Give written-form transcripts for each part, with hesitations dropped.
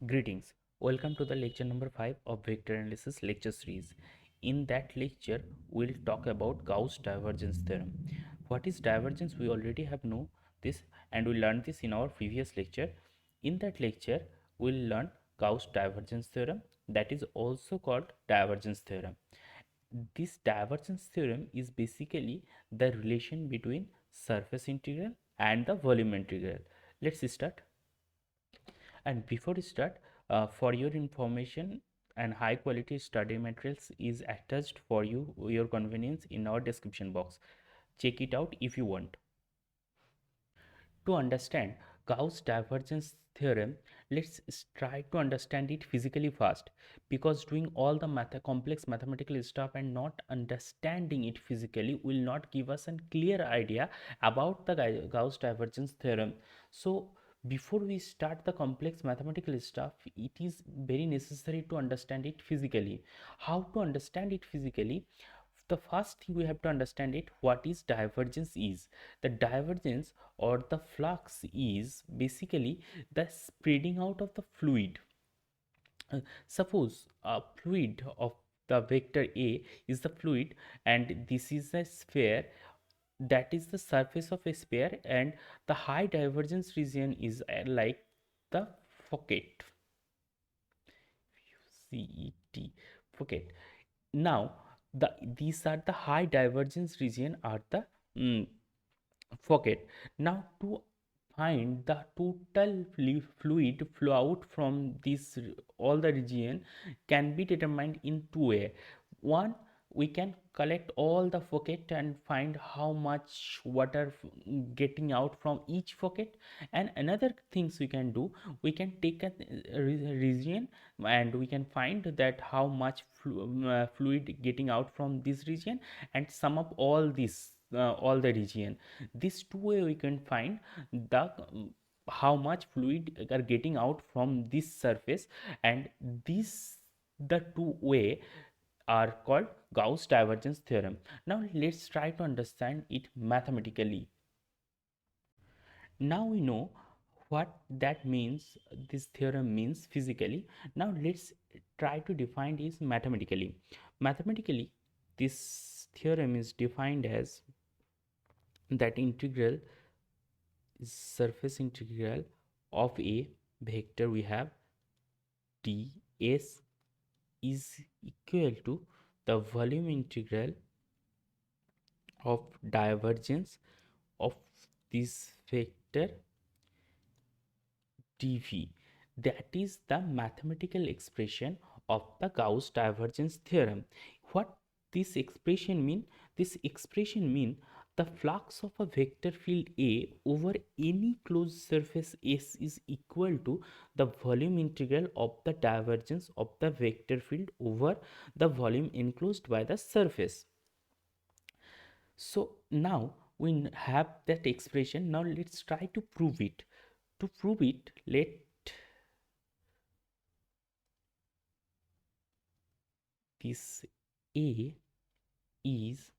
Greetings. Welcome to the lecture number 5 of Vector Analysis lecture series. In that lecture, we'll talk about Gauss Divergence Theorem. What is divergence? We already have know this and we learned this in our previous lecture. In that lecture, we'll learn Gauss Divergence Theorem, that is also called Divergence Theorem. This Divergence Theorem is basically the relation between surface integral and the volume integral. Let's start. And before we start, for your information and high quality study materials is attached for your convenience in our description box. Check it out if you want. To understand Gauss divergence theorem, let's try to understand it physically first, because doing all the complex mathematical stuff and not understanding it physically will not give us a clear idea about the Gauss divergence theorem. So before we start the complex mathematical stuff, it is very necessary to understand it physically. How to understand it physically? The first thing we have to understand it, what is divergence is. The divergence or the flux is basically the spreading out of the fluid. Suppose a fluid of the vector A is the fluid and this is a sphere, that is the surface of a sphere, and the high divergence region is like the pocket, CET, pocket. Now these are the high divergence region are the mm, pocket. Now to find the total fluid flow out from this all the region can be determined in two way. One, we can collect all the pocket and find how much water getting out from each pocket, and another things we can do, we can take a region and we can find that how much fluid getting out from this region and sum up all this all the region. This two way we can find the how much fluid are getting out from this surface, and this the two way are called Gauss divergence theorem. Now let's try to understand it mathematically. Now we know what that means, this theorem means physically. Now let's try to define it mathematically. Mathematically, this theorem is defined as that integral is surface integral of a vector we have ds is equal to the volume integral of divergence of this vector dv. That is the mathematical expression of the Gauss divergence theorem. What this expression mean? This expression mean the flux of a vector field A over any closed surface S is equal to the volume integral of the divergence of the vector field over the volume enclosed by the surface. So now we have that expression. Now let's try to prove it. To prove it, let this A is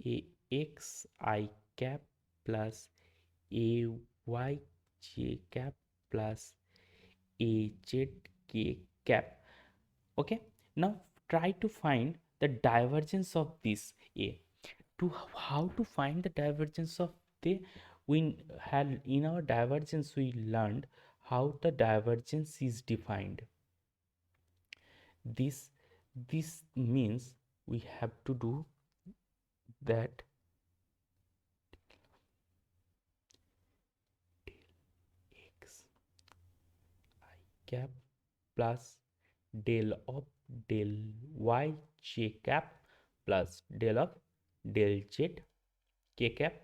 a x I cap plus a y j cap plus a z k cap. Okay, now try to find the divergence of this A. To how to find the divergence of the, we had in our divergence we learned how the divergence is defined. This means we have to do that x I cap plus del of del y j cap plus del of del z k cap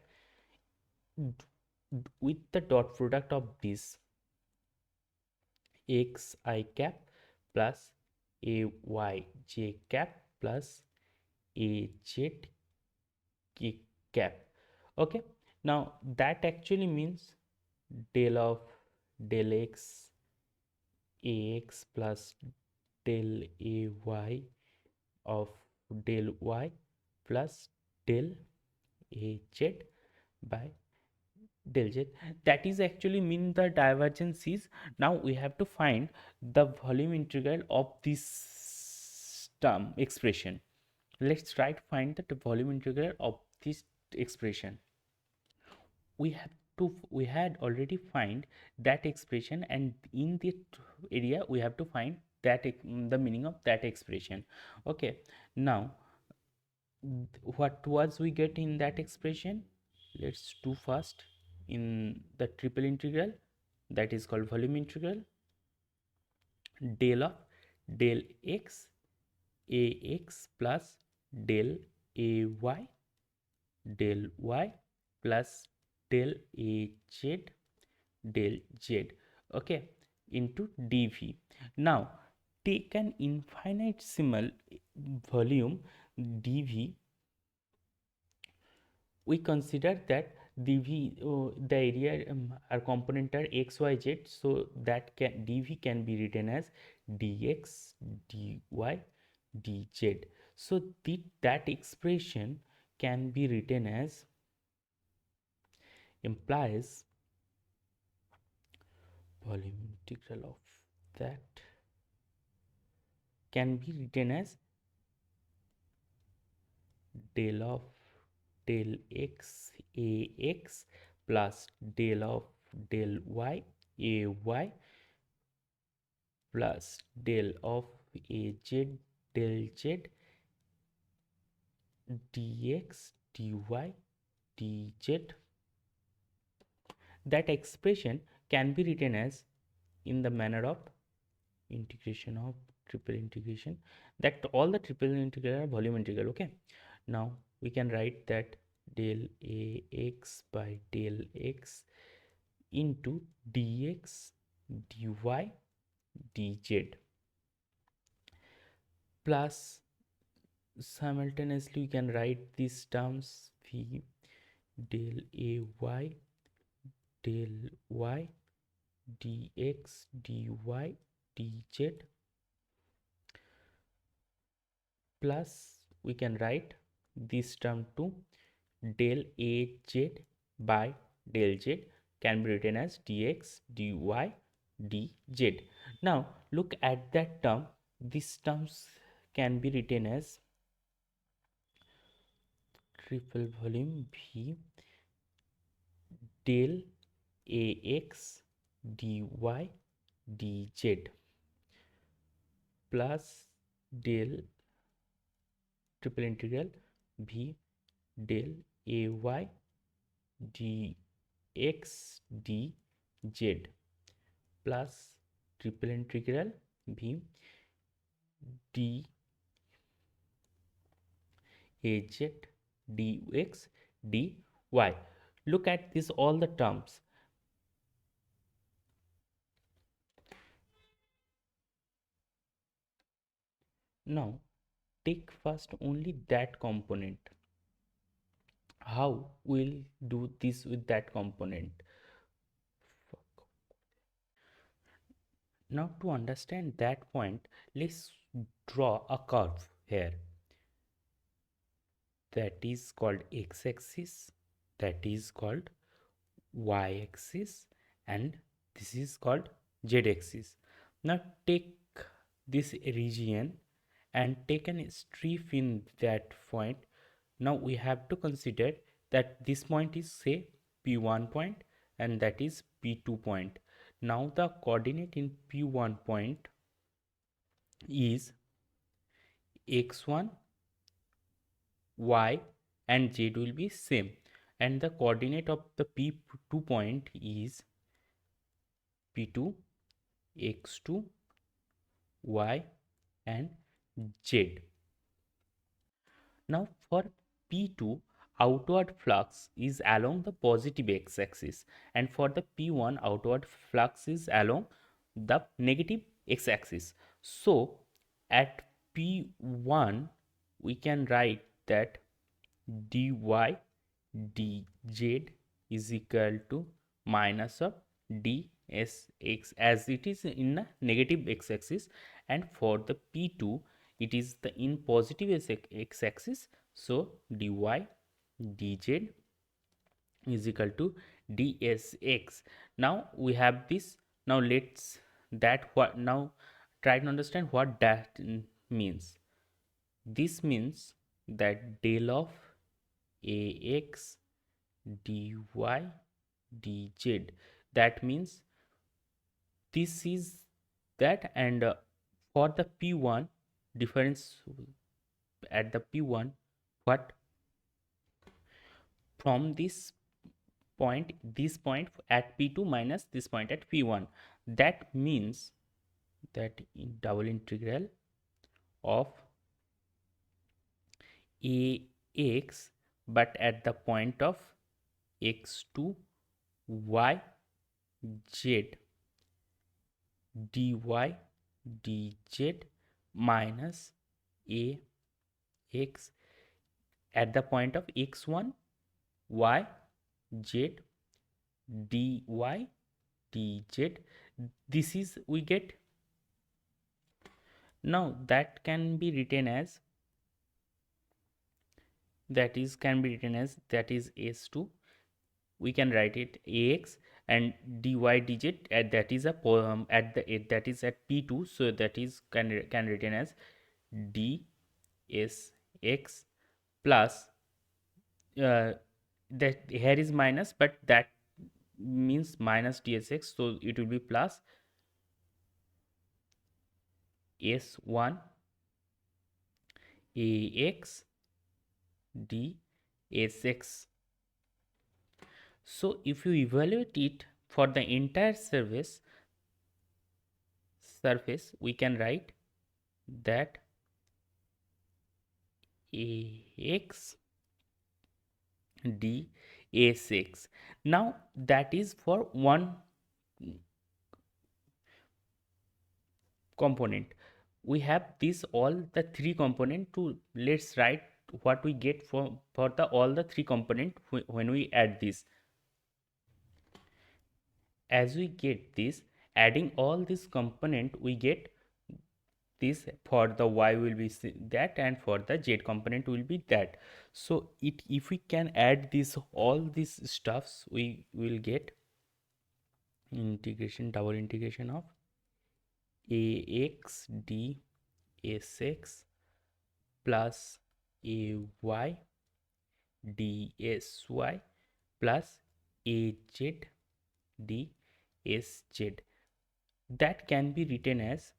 with the dot product of this x I cap plus a y j cap plus a z k cap. Okay, now that actually means del of del x ax plus del ay of del y plus del az by del z. That is actually mean the divergence is, now we have to find the volume integral of this term expression. Let's try to find the volume integral of this expression. We had already find that expression, and in the area we have to find that the meaning of that expression. Okay, now what was we get in that expression? Let's do first. In the triple integral, that is called volume integral, del of del x ax plus del ay del y plus del az del z, okay, into dv. Now take an infinitesimal volume dv. We consider that dv, the area are component are x y z, so that can dv can be written as dx dy dz. So that expression can be written as, implies volume integral of that can be written as del of del x ax plus del of del y ay plus del of az del z dx dy dz. That expression can be written as in the manner of integration of triple integration, that all the triple integral are volume integral. Okay, now we can write that del ax by del x into dx dy dz, plus simultaneously we can write these terms v del ay del y dx dy dz, plus we can write this term to del az by del z can be written as dx dy dz. Now look at that term. These terms can be written as triple volume v del ax dy dz plus del triple integral v del ay dx dz plus triple integral v d az dx dy. Look at this, all the terms. Now take first only that component. How we'll do this with that component? Now to understand that point, let's draw a curve here, that is called x-axis, that is called y-axis, and this is called z-axis. Now take this region and take a strip in that point. Now we have to consider that this point is say p1 point and that is p2 point. Now the coordinate in p1 point is x1, y and z will be same, and the coordinate of the p2 point is p2, x2, y and z. Now for p2, outward flux is along the positive x-axis, and for the p1, outward flux is along the negative x-axis. So at p1 we can write that dy dz is equal to minus of dsx, as it is in the negative x-axis, and for the p2 it is the in positive x-axis, so dy dz is equal to dsx. Now we have this. Now let's that what now try to understand what that means. This means that del of ax dy dz, that means this is that, and for the p1 difference at the p1, what from this point at p2 minus this point at p1, that means that in double integral of ax but at the point of x2 y z dy dz minus ax at the point of x1 y z dy dz. This is we get. Now that can be written as, that is can be written as, that is s2, we can write it ax and dy dz at that is a at the that is at p2, so that is can written as dsx plus that here is minus but that means minus dsx, so it will be plus s1 ax dsx. So if you evaluate it for the entire surface we can write that ax dsx. Now that is for one component. We have this all the three component to, let's write what we get for the all the three component when we add this. As we get this, adding all this component we get this, for the y will be that and for the z component will be that. So it, if we can add this all these stuffs, we will get integration, double integration of ax dsx plus ay dsy plus az dsz. That can be written as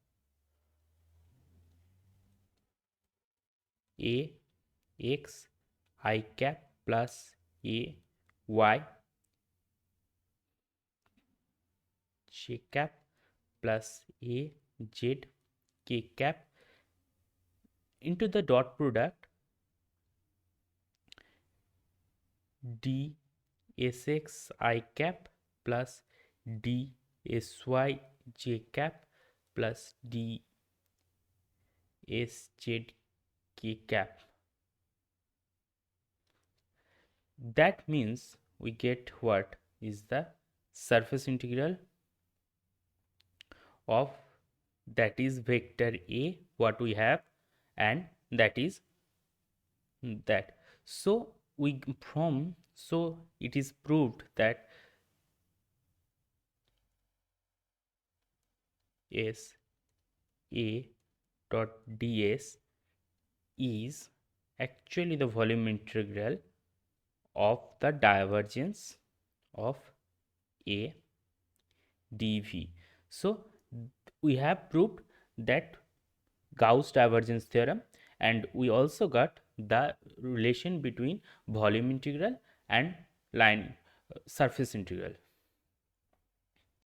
a x I cap plus a y j cap plus a z k cap into the dot product d sx I cap plus d sy j cap plus d sz k cap. That means we get what is the surface integral of, that is vector a what we have, and that is that. So we from, so it is proved that s a dot ds is actually the volume integral of the divergence of a dv. So we have proved that Gauss divergence theorem, and we also got the relation between volume integral and line surface integral.